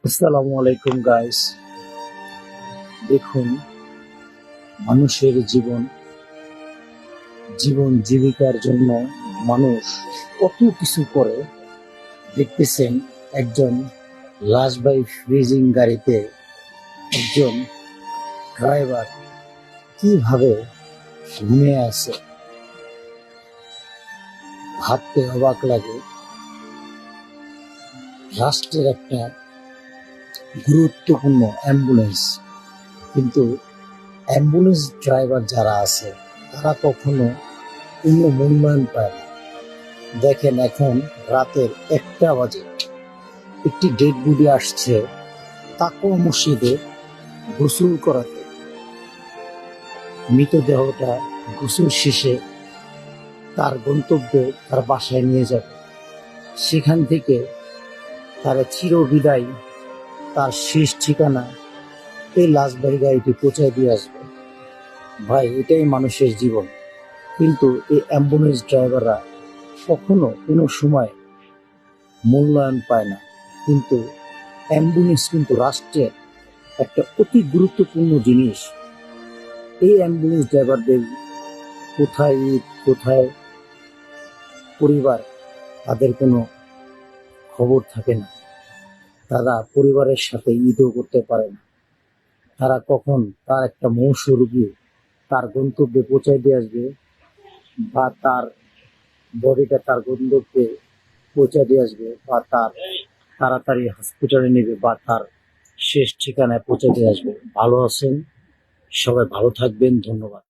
আসসালামু আলাইকুম গাইস। দেখুন, মানুষের জীবন জীবন জীবিকার জন্য মানুষ কত কিছু করে। দেখতেছেন, একজন লাশবাহী ফ্রিজিং গাড়িতে একজন ড্রাইভার কিভাবে ঘুমিয়ে আছে, ভাবতে অবাক লাগে। রাষ্ট্রের একটা গুরুত্বপূর্ণ অ্যাম্বুলেন্স, কিন্তু অ্যাম্বুলেন্স ড্রাইভার যারা আছে তারা কখনো কোনো মূল্যায়ন পায় না। দেখেন, এখন রাতের 1টা বাজে, একটি ডেড বডি আসছে তাকওয়া মসজিদে গোসল করাতে। মৃতদেহটা গোসল শেষে তার গন্তব্যে, তার বাসায় নিয়ে যাবে। সেখান থেকে তার চিরবিদায়, তার শেষ ঠিকানা এই লাশবাহী গাড়িটি পৌঁছায় দিয়ে আসবে। ভাই, এটাই মানুষের জীবন। কিন্তু এই অ্যাম্বুলেন্স ড্রাইভাররা কখনো কোনো সময় মূল্যায়ন পায় না। কিন্তু অ্যাম্বুলেন্স কিন্তু রাষ্ট্রের একটা অতি গুরুত্বপূর্ণ জিনিস। এই অ্যাম্বুলেন্স ড্রাইভারদের কোথায় ঈদ, কোথায় পরিবার, তাদের কোনো খবর থাকে না। তারা পরিবারের সাথে ঈদও করতে পারে না। তারা কখন তার একটা মুমূর্ষ রোগী তার গন্তব্যে পৌঁছায় দিয়ে আসবে, বা তার বডিটা তার গন্তব্যে পৌঁছে দিয়ে আসবে, বা তার তাড়াতাড়ি হসপিটালে নেবে, বা তার শেষ ঠিকানায় পৌঁছে দিয়ে আসবে। ভালো আছেন সবাই, ভালো থাকবেন, ধন্যবাদ।